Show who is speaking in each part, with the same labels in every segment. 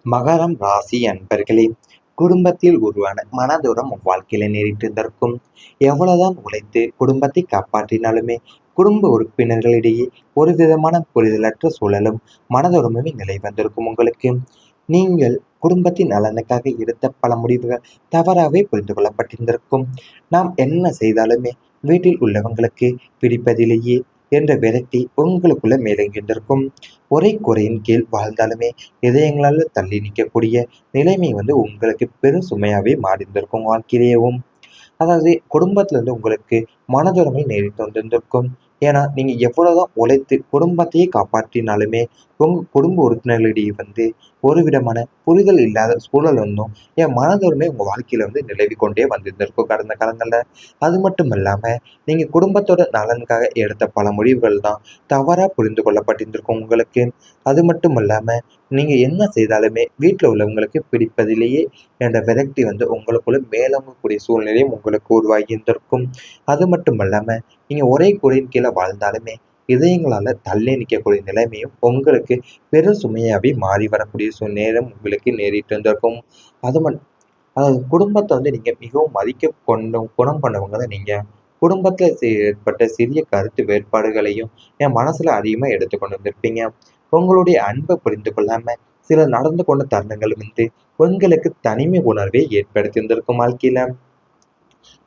Speaker 1: மகரம் ராசி அன்பர்களே, குடும்பத்தில் உருவான மனதூரம் வாழ்க்கையில நேரிட்டிருந்திருக்கும். எவ்வளவுதான் உழைத்து குடும்பத்தை காப்பாற்றினாலுமே குடும்ப உறுப்பினர்களிடையே ஒரு விதமான புரிதலற்ற சூழலும் மனதூரமுமே நிலை வந்திருக்கும் உங்களுக்கு. நீங்கள் குடும்பத்தின் நலனுக்காக எடுத்த பல முடிவுகள் தவறாகவே புரிந்து கொள்ளப்பட்டிருந்திருக்கும். நாம் என்ன செய்தாலுமே வீட்டில் உள்ளவங்களுக்கு பிடிப்பதிலேயே என்ற விரக்தி உங்களுக்குள்ள மேலோங்கியிருந்திருக்கும். ஒரே குறையின் கீழ் வாழ்ந்தாலுமே இதயங்களால தள்ளி நிற்கக்கூடிய நிலைமை உங்களுக்கு பெரும் சுமையாவே மாறியிருந்திருக்கும் வாழ்க்கையிலேயும். அதாவது குடும்பத்துல உங்களுக்கு மனதுறமை நேரிட்டு வந்திருந்திருக்கும். ஏன்னா நீங்க எவ்வளவுதான் உழைத்து குடும்பத்தையே காப்பாற்றினாலுமே உங்க குடும்ப உறுப்பினர்களிடையே ஒரு விதமான புரிதல் இல்லாத சூழல் என் மனதுரிமை உங்க வாழ்க்கையில நிலவி கொண்டே வந்திருந்திருக்கும் கடந்த காலங்கள்ல. அது மட்டும் இல்லாம நீங்க குடும்பத்தோட நலனுக்காக எடுத்த பல முடிவுகள் தான் தவறா புரிந்து கொள்ளப்பட்டிருந்திருக்கும் உங்களுக்கு. அது மட்டும் இல்லாம நீங்க என்ன செய்தாலுமே வீட்டுல உள்ளவங்களுக்கு பிடிப்பதிலேயே என்ற விரக்தி உங்களுக்குள்ள மேலோங்கக்கூடிய சூழ்நிலையும் உங்களுக்கு உருவாகி இருந்திருக்கும். அது மட்டும் இல்லாம நீங்க ஒரே கூரையின் கீழே வாழ்ந்தாலுமே இதயங்களால தள்ளி நிற்கக்கூடிய நிலைமையும் உங்களுக்கு பெரும் சுமையாவே மாறி வரக்கூடிய நேரம் உங்களுக்கு நேரிட்டு இருந்திருக்கும். அது மட்டும் அதாவது குடும்பத்தை நீங்க மிகவும் மதிக்க குணம் கொண்டவங்க தான் நீங்க. குடும்பத்துல ஏற்பட்ட சிறிய கருத்து வேறுபாடுகளையும் என் மனசுல அதிகமா எடுத்துக்கொண்டு வந்திருப்பீங்க. உங்களுடைய அன்பை புரிந்து கொள்ளாம சிலர் நடந்து கொண்ட தருணங்கள் உங்களுக்கு தனிமை உணர்வை ஏற்படுத்தி இருந்திருக்கும் வாழ்க்கையில.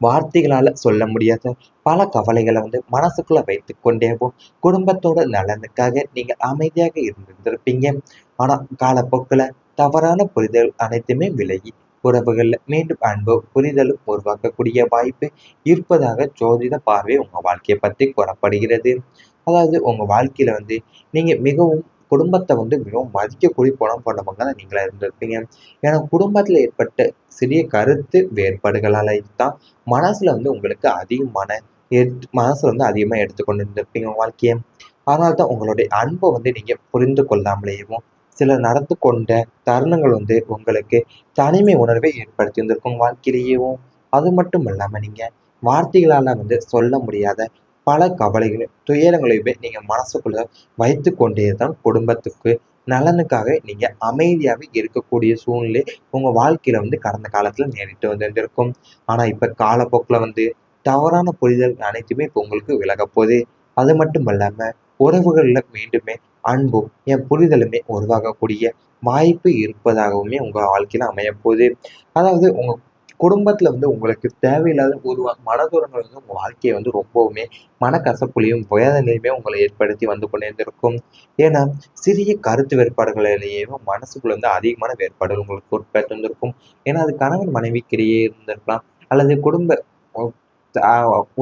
Speaker 1: வார்த்தைகளால சொல்ல முடியாத பல கவலைகளை மனசுக்குள்ள வைத்துக் கொண்டேவும் குடும்பத்தோட நலனுக்காக நீங்க அமைதியாக இருந்திருந்திருப்பீங்க. ஆனா காலப்போக்குல தவறான புரிதல் அனைத்துமே விலகி உறவுகள்ல மீண்டும் அன்பும் புரிதலும் உருவாக்கக்கூடிய வாய்ப்பு இருப்பதாக ஜோதிட பார்வை உங்க வாழ்க்கையை பத்தி கூறப்படுகிறது. அதாவது உங்க வாழ்க்கையில நீங்க மிகவும் குடும்பத்தை மிகவும் மதிக்கக்கூடிய குணம் கொண்டவங்க தான் நீங்களா இருந்திருப்பீங்க. ஏன்னா குடும்பத்துல ஏற்பட்ட சிறிய கருத்து வேறுபாடுகளால தான் மனசுல உங்களுக்கு அதிகமான மனசுல அதிகமா எடுத்துக்கொண்டு இருந்திருப்பீங்க உங்க வாழ்க்கைய. அதனால்தான் உங்களுடைய அன்பை நீங்க புரிந்து கொள்ளாமலேயும் சிலர் நடந்து கொண்ட தருணங்கள் உங்களுக்கு தனிமை உணர்வை ஏற்படுத்தி இருந்திருக்கும் வாழ்க்கையிலேயும். அது மட்டும் இல்லாம நீங்க வார்த்தைகளால சொல்ல முடியாத பல கவலைகளையும் துயரங்களையுமே நீங்க மனசுக்குள்ள வைத்து கொண்டே தான் குடும்பத்துக்கு நலனுக்காக நீங்க அமைதியாவே இருக்கக்கூடிய சூழ்நிலை உங்க வாழ்க்கையில கடந்த காலத்துல நேரிட்டு வந்திருந்திருக்கும். ஆனா இப்ப காலப்போக்குல தவறான புரிதல் அனைத்துமே இப்ப உங்களுக்கு விலகப் போகுது. அது மட்டும் இல்லாம உறவுகள்ல மீண்டுமே அன்பும் புரிதலுமே உருவாகக்கூடிய வாய்ப்பு இருப்பதாகவுமே உங்க வாழ்க்கையில அமையப் போகுது. அதாவது உங்க குடும்பத்துல உங்களுக்கு தேவையில்லாத ஒரு மனதுறங்கள் உங்க வாழ்க்கையை ரொம்பவுமே மனக்கசப்புலையும் வேதனையுமே உங்களை ஏற்படுத்தி கொண்டே இருந்திருக்கும். ஏன்னா சிறிய கருத்து வேறுபாடுகளிலேயே மனசுக்குள்ள அதிகமான வேறுபாடுகள் உங்களுக்கு உட்பட்டு இருந்திருக்கும். ஏன்னா அது கணவன் மனைவிக்கிடையே இருந்திருக்கலாம், அல்லது குடும்ப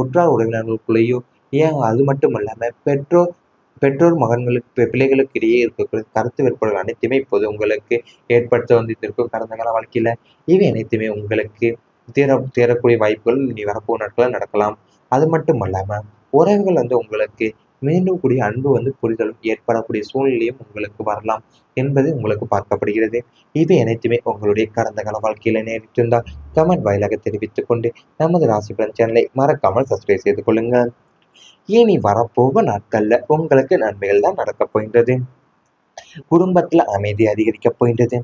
Speaker 1: உற்றார் உறவினர்களுக்குள்ளேயோ, ஏன் அது மட்டும் இல்லாம பெற்றோர் பெற்றோர் மகன்களுக்கு பிள்ளைகளுக்கு இடையே இருக்கக்கூடிய கருத்து வேறுபாடுகள் அனைத்துமே இப்போது உங்களுக்கு ஏற்படுத்த இருக்கும் கடந்த கால வாழ்க்கையில. இவை அனைத்துமே உங்களுக்கு தேரக்கூடிய வாய்ப்புகள் இனி வரப்போகும் நாட்கள் நடக்கலாம். அது மட்டும் அல்லாம உறவுகள் உங்களுக்கு மீண்டும் கூடிய அன்பு புரிதலும் ஏற்படக்கூடிய சூழ்நிலையும் உங்களுக்கு வரலாம் என்பது உங்களுக்கு பார்க்கப்படுகிறது. இவை அனைத்துமே உங்களுடைய கடந்த கால வாழ்க்கையில நேரிட்டிருந்தால் கமெண்ட் வாயிலாக தெரிவித்துக் கொண்டு நமது ராசி பலன் சேனலை மறக்காமல் சப்ஸ்கிரைப் செய்து கொள்ளுங்கள். இனி வரப்போக நாட்கள்ல உங்களுக்கு நன்மைகள் தான் நடக்கப் போகின்றது. குடும்பத்துல அமைதி அதிகரிக்கப் போகின்றது.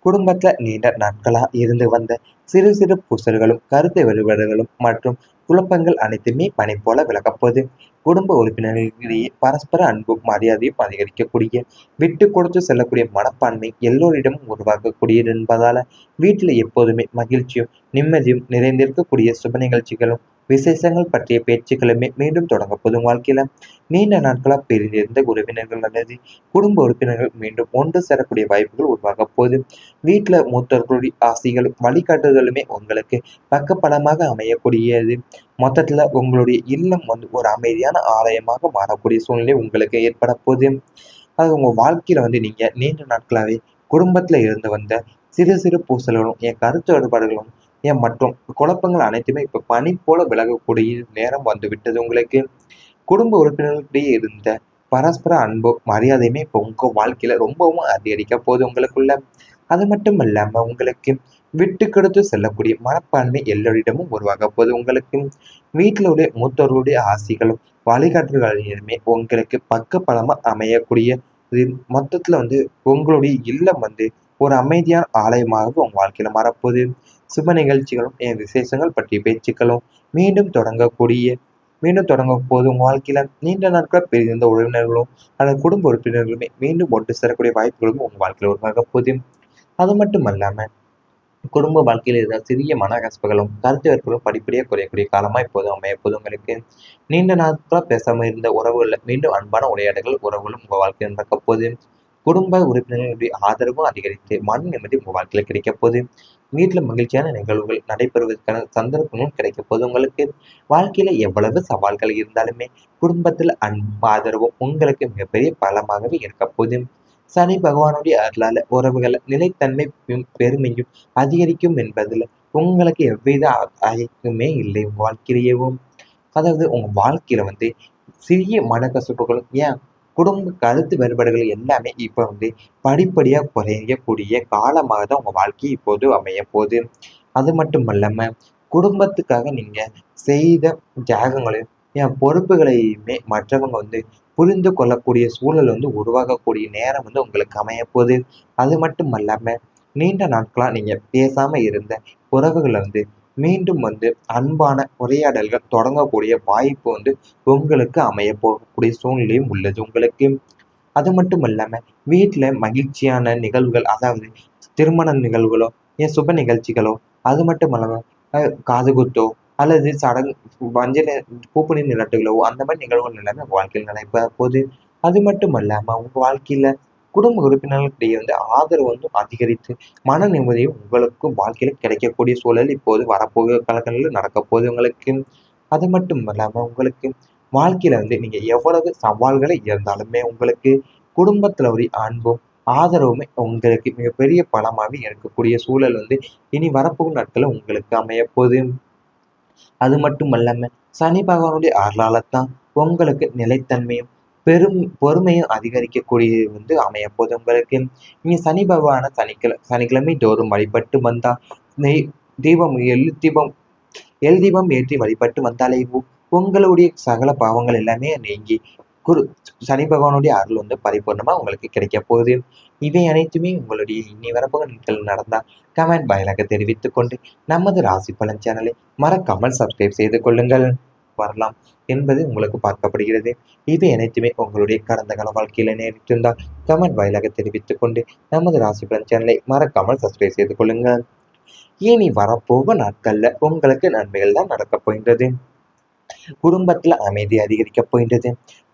Speaker 1: குடும்பத்துல நீண்ட நாட்களா இருந்து வந்த சிறு சிறு பூசல்களும் கருத்து வேறுபாடுகளும் மற்றும் குழப்பங்கள் அனைத்துமே பனி போல விலகப்போகுது. குடும்ப உறுப்பினர்களிடையே பரஸ்பர அன்பும் மரியாதையும் அதிகரிக்கக்கூடிய விட்டு கொடுத்து செல்லக்கூடிய மனப்பான்மை எல்லோரிடமும் உருவாக்கக்கூடியது என்பதால வீட்டுல எப்போதுமே மகிழ்ச்சியும் நிம்மதியும் நிறைந்திருக்கக்கூடிய சுப நிகழ்ச்சிகளும் விசேஷங்கள் பற்றிய பேச்சுக்களுமே மீண்டும் தொடங்க போதும் வாழ்க்கையில. நீண்ட நாட்களா பிரிந்திருந்த உறவினர்கள் அல்லது குடும்ப உறுப்பினர்கள் மீண்டும் ஒன்று சேரக்கூடிய வாய்ப்புகள் உருவாக போகுது. வீட்டுல மூத்தவர்களுடைய ஆசைகளும் வழிகாட்டுதலுமே உங்களுக்கு பக்கபலமாக அமையக்கூடியது. மொத்தத்துல உங்களுடைய இல்லம் ஒரு அமைதியான ஆலயமாக மாறக்கூடிய சூழ்நிலை உங்களுக்கு ஏற்பட போகுது. அது உங்க வாழ்க்கையில நீங்க நீண்ட நாட்களாவே குடும்பத்துல இருந்து வந்த சிறு சிறு பூசல்களும் கருத்து வேறுபாடுகளும் மற்றும் குழப்பங்கள் அனைத்துமே இப்ப பனி போல விலகக்கூடிய நேரம் வந்து விட்டது உங்களுக்கு. குடும்ப உறுப்பினர்களிடையே இருந்த பரஸ்பர அன்பும் மரியாதையுமே இப்போ உங்க வாழ்க்கையில ரொம்பவும் அதிகரிக்க போகுது உங்களுக்குள்ள. அது மட்டும் இல்லாம உங்களுக்கு விட்டு கொடுத்து செல்லக்கூடிய மனப்பான்மை எல்லோரிடமும் உருவாக போகுது உங்களுக்கு. வீட்டில் உள்ள மூத்தோர்களுடைய ஆசைகளும் வழிகாட்டுதலுமே உங்களுக்கு பக்க பலமா அமையக்கூடிய மொத்தத்துல உங்களுடைய இல்லம் ஒரு அமைதியான ஆலயமாக உங்க வாழ்க்கையில மாறப்போகுது. சுப நிகழ்ச்சிகளும் விசேஷங்கள் பற்றிய பேச்சுக்களும் மீண்டும் தொடங்க போது உங்க வாழ்க்கையில நீண்ட நாட்கள் பிரிந்த உறவினர்களும் அல்லது குடும்ப உறுப்பினர்களுமே மீண்டும் ஒன்று சேரக்கூடிய வாய்ப்புகளும் உங்க வாழ்க்கையில உருவாக போகுது. அது மட்டும் அல்லாம குடும்ப வாழ்க்கையில ஏதாவது சிறிய மனக்கசப்புகளும் கருத்து வேறுபாடுகளும் படிப்படியாக குறையக்கூடிய காலமா இப்போது அமையப்போது உங்களுக்கு. நீண்ட நாட்களா பேசாம இருந்த உறவுகள்ல மீண்டும் அன்பான உரையாடல்கள் உறவுகளும் உங்க வாழ்க்கையில் நடக்க போகுது. குடும்ப உறுப்பினர்களுடைய ஆதரவும் அதிகரித்து மன நிம்மதி உங்க வாழ்க்கையில கிடைக்க போகுது. வீட்டுல மகிழ்ச்சியான நிகழ்வுகள் நடைபெறுவதற்கான சந்தர்ப்பங்களும் கிடைக்க போகுது உங்களுக்கு. வாழ்க்கையில எவ்வளவு சவால்கள் இருந்தாலுமே குடும்பத்துல அன்பு ஆதரவும் உங்களுக்கு மிகப்பெரிய பலமாகவே இருக்க போகுது. சனி பகவானுடைய அருளால உறவுகள் நிலைத்தன்மையும் பெருமையும் அதிகரிக்கும் என்பதுல உங்களுக்கு எவ்வித ஐயமே இல்லை உங்க வாழ்க்கையிலேயேவும். அதாவது உங்க வாழ்க்கையில சிறிய மனக்கசப்புகளும் குடும்ப கருத்து வேறுபாடுகள் எல்லாமே இப்ப படிப்படியா குறையக்கூடிய காலமாக தான் உங்க வாழ்க்கை இப்போது அமைய போகுது. அது மட்டும் இல்லாம குடும்பத்துக்காக நீங்க செய்த தியாகங்களையும் பொறுப்புகளையுமே மற்றவங்க புரிந்து கொள்ளக்கூடிய சூழல் உருவாகக்கூடிய நேரம் உங்களுக்கு அமைய போகுது. அது மட்டும் அல்லாம நீண்ட நாட்களா நீங்க பேசாம இருந்த உறவுகளை மீண்டும் அன்பான உரையாடல்கள் தொடங்கக்கூடிய வாய்ப்பு உங்களுக்கு அமைய போகக்கூடிய சூழ்நிலையும் உள்ளது உங்களுக்கு. அது மட்டும் இல்லாம வீட்டுல மகிழ்ச்சியான நிகழ்வுகள், அதாவது திருமண நிகழ்வுகளோ சுப நிகழ்ச்சிகளோ, அது மட்டும் இல்லாம காதுகுத்தோ அல்லது சடங்கு மஞ்சள் பூப்பணி நிகழ்வுகளோ அந்த மாதிரி நிகழ்வுகள் எல்லாமே உங்க வாழ்க்கையில் நடைபெற போகுது. அது மட்டும் இல்லாம உங்க வாழ்க்கையில குடும்ப உறுப்பினர்களுக்கிடையே ஆதரவு அதிகரித்து மன நிம்மதியும் உங்களுக்கும் வாழ்க்கையில கிடைக்கக்கூடிய சூழல் இப்போது வரப்போகிற காலங்களில் நடக்க போகுது உங்களுக்கு. அது மட்டும் இல்லாம உங்களுக்கு வாழ்க்கையில நீங்க எவ்வளவு சவால்களை இருந்தாலுமே உங்களுக்கு குடும்பத்துல ஒரு அன்பும் ஆதரவுமே உங்களுக்கு மிகப்பெரிய பலமாகவே இருக்கக்கூடிய சூழல் இனி வரப்போகும் நாட்கள் உங்களுக்கு அமைய போகுது. அது மட்டும் அல்லாம சனி பகவானுடைய அருளாலத்தான் உங்களுக்கு நிலைத்தன்மையும் பொறுமையும் அதிகரிக்கக்கூடியது அமைய போகுது உங்களுக்கு. நீங்க சனி பகவான சனிக்கிழமை தோறும் வழிபட்டு வந்தா தீபம் எல் தீபம் ஏற்றி வழிபட்டு வந்தாலே உங்களுடைய சகல பாவங்கள் எல்லாமே நீங்கி சனி பகவானுடைய அருள் பரிபூர்ணமா உங்களுக்கு கிடைக்க போகுது. இவை அனைத்துமே உங்களுடைய இனி வரப்போகிற நாட்கள் நடந்தா கமெண்ட் வாயிலாக தெரிவித்துக் கொண்டு நமது ராசி பலன் சேனலை மறக்காமல் சப்ஸ்கிரைப் செய்து கொள்ளுங்கள். வரலாம் என்பது உங்களுக்கு பார்க்கப்படுகிறது. இவை அனைத்துமே உங்களுடைய கடந்த கால வாழ்க்கையில நேரிட்டிருந்தால் கமெண்ட் வாயிலாக தெரிவித்துக் கொண்டு நமது ராசி பலன் சேனலை மறக்காமல் சப்ஸ்கிரைப் செய்து கொள்ளுங்கள். இனி வரப்போக நாட்கள்ல உங்களுக்கு நன்மைகள் தான் நடக்கப் போகின்றது. குடும்பத்துல அமைதி அதிகரிக்கப் போகின்றது.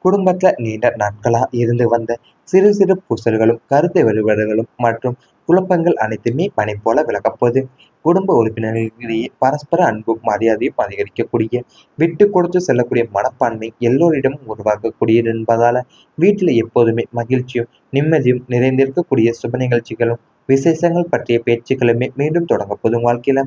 Speaker 1: குடும்பத்துல நீண்ட நாட்களா இருந்து வந்த சிறு சிறு பூசல்களும் கருத்து வேறுபாடுகளும் மற்றும் குழப்பங்கள் அனைத்துமே பனி போல விலகப்போகுது. குடும்ப உறுப்பினர்களிடையே பரஸ்பர அன்பும் மரியாதையும் அதிகரிக்கக்கூடிய விட்டு கொடுத்து செல்லக்கூடிய மனப்பான்மை எல்லோரிடமும் உருவாக்கக்கூடியது என்பதால வீட்டுல எப்போதுமே மகிழ்ச்சியும் நிம்மதியும் நிறைந்திருக்கக்கூடிய சுப நிகழ்ச்சிகளும் விசேஷங்கள் பற்றிய பேச்சுக்களுமே மீண்டும் தொடங்க போதும் வாழ்க்கையில.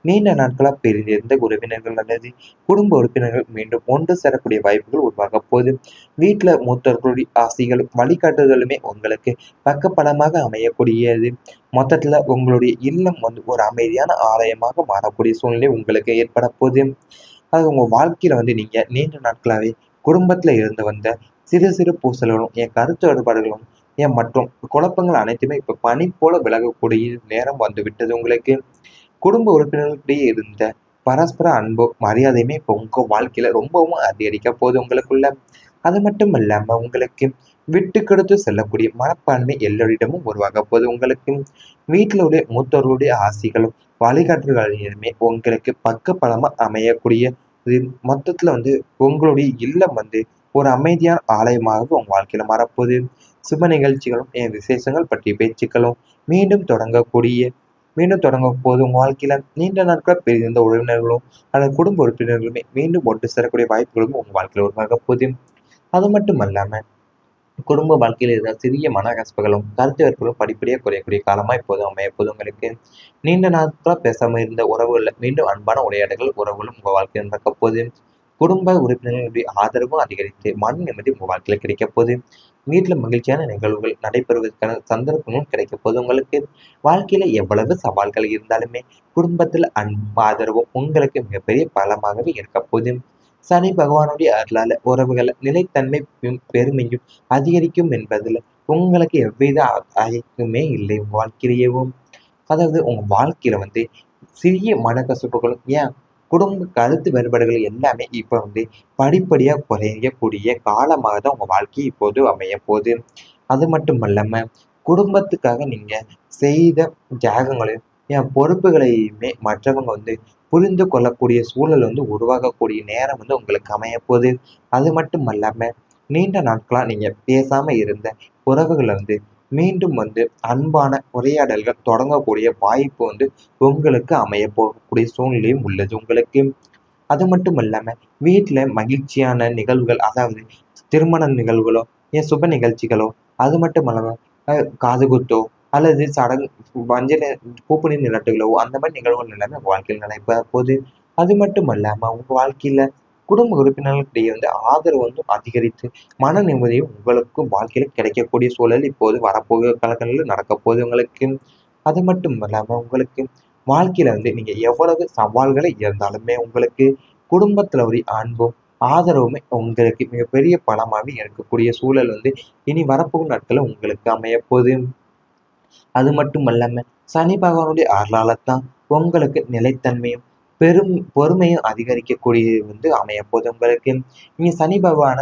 Speaker 1: நீண்ட நாட்களா பிரிந்திருந்த உறவினர்கள் அல்லது குடும்ப உறுப்பினர்கள் மீண்டும் ஒன்று சேரக்கூடிய வாய்ப்புகள் உருவாக போகுது. வீட்டுல மூத்தவர்களுடைய ஆசைகளும் வழிகாட்டுதலுமே உங்களுக்கு பக்கபலமாக அமையக்கூடியது. மொத்தத்துல உங்களுடைய இல்லம் ஒரு அமைதியான ஆலயமாக மாறக்கூடிய சூழ்நிலை உங்களுக்கு ஏற்பட போகுது. அது உங்க வாழ்க்கையில நீங்க நீண்ட நாட்களாவே குடும்பத்துல இருந்து வந்த சிறு சிறு பூசல்களும் கருத்து வேறுபாடுகளும் மற்றும் குழப்பங்கள் அனைத்துமே இப்ப பனி போல விலகக்கூடிய நேரம் வந்து விட்டது உங்களுக்கு. குடும்ப உறுப்பினர்களிடையே இருந்த பரஸ்பர அன்பும் மரியாதையுமே இப்போ உங்க வாழ்க்கையில ரொம்பவும் அதிகரிக்க போகுது உங்களுக்குள்ள. அது மட்டும் இல்லாம உங்களுக்கு விட்டு கொடுத்து செல்லக்கூடிய மனப்பான்மை எல்லோரிடமும் உருவாக போகுது உங்களுக்கு. வீட்டிலுடைய மூத்தவர்களுடைய ஆசைகளும் வழிகாட்டுதலுமே உங்களுக்கு பக்கபலமா அமையக்கூடிய மொத்தத்துல உங்களுடைய இல்லம் ஒரு அமைதியான ஆலயமாக உங்க வாழ்க்கையில மாறப்போகுது. சுப நிகழ்ச்சிகளும் விசேஷங்கள் பற்றிய பேச்சுக்களும் மீண்டும் தொடங்க போது உங்க வாழ்க்கையில நீண்ட நாட்கள் பிரிந்த உறவினர்களும் அல்லது குடும்ப உறுப்பினர்களுமே மீண்டும் ஒன்று சேரக்கூடிய வாய்ப்புகளும் உங்க வாழ்க்கையில உருவாக போகுது. அது மட்டும் அல்லாம குடும்ப வாழ்க்கையில ஏதாவது சிறிய மனக்கசப்புகளும் கருத்து வேறுபாடுகளும் படிப்படியாக குறையக்கூடிய காலமா இப்போது அமைய போது உங்களுக்கு. நீண்ட நாட்களா பேசாம இருந்த உறவுகள்ல மீண்டும் அன்பான உரையாடல்கள் உறவுகளும் உங்க வாழ்க்கையில் நடக்க போகுது. குடும்ப உறுப்பினர்களுடைய ஆதரவும் அதிகரித்து மன நிம்மதி உங்க வாழ்க்கையில கிடைக்க போகுது. வீட்டுல மகிழ்ச்சியான நிகழ்வுகள் நடைபெறுவதற்கான சந்தர்ப்பங்களும் கிடைக்க போது உங்களுக்கு. வாழ்க்கையில எவ்வளவு சவால்கள் இருந்தாலுமே குடும்பத்துல அன்பு ஆதரவும் உங்களுக்கு மிகப்பெரிய பலமாகவே இருக்க போகுது. சனி பகவானுடைய அருளால உறவுகள் நிலைத்தன்மையும் பெருமையும் அதிகரிக்கும் என்பதுல உங்களுக்கு எவ்வித அழைப்புமே இல்லை உங்க வாழ்க்கையிலேயேவும். அதாவது உங்க வாழ்க்கையில சிறிய மனக்கசப்புகள் ஏன் குடும்ப கருத்து வேறுபாடுகள் எல்லாமே இப்ப படிப்படியா குறையக்கூடிய காலமாக தான் உங்க வாழ்க்கை இப்போது அமையப் போகுது. அது மட்டும் அல்லாம குடும்பத்துக்காக நீங்க செய்த தியாகங்களையும் பொறுப்புகளையுமே மற்றவங்க புரிந்து கொள்ளக்கூடிய சூழல் உருவாகக்கூடிய நேரம் உங்களுக்கு அமையப்போகுது. அது மட்டும் அல்லாம நீண்ட நாட்களா நீங்க பேசாம இருந்த உறவுகள மீண்டும் அன்பான உரையாடல்கள் தொடங்கக்கூடிய வாய்ப்பு உங்களுக்கு அமையப் போகக்கூடிய சூழ்நிலையும் உள்ளது உங்களுக்கு. அது மட்டும் இல்லாம வீட்ல மகிழ்ச்சியான நிகழ்வுகள், அதாவது திருமண நிகழ்வுகளோ, சுப நிகழ்ச்சிகளோ, அது மட்டும் இல்லாம காதுகுத்தோ அல்லது மஞ்சள் பூப்பணி நீராட்டுகளோ அந்த மாதிரி நிகழ்வுகள் எல்லாமே உங்க வாழ்க்கையில நடைபெற போகுது. அது மட்டும் இல்லாம உங்க வாழ்க்கையில குடும்ப உறுப்பினர்களுக்கிடையே ஆதரவு அதிகரித்து மன நிம்மதியும் உங்களுக்கு வாழ்க்கையில கிடைக்கக்கூடிய சூழல் இப்போது வரப்போகிற காலங்களில் நடக்கப் போகுது உங்களுக்கு. அது மட்டும் இல்லாம உங்களுக்கு வாழ்க்கையில நீங்க எவ்வளவு சவால்களை இருந்தாலுமே உங்களுக்கு குடும்பத்துல ஒரு அன்பும் ஆதரவுமே உங்களுக்கு மிகப்பெரிய பலமாவே இருக்கக்கூடிய சூழல் இனி வரப்போகும் நாட்கள்ல உங்களுக்கு அமையப் போகுது. அது மட்டும் அல்லாம சனி பகவானுடைய அருளாலத்தான் உங்களுக்கு நிலைத்தன்மையும் பொறுமையும் அதிகரிக்கக்கூடியது அமையப் போகுது உங்களுக்கு. நீங்க சனி பகவான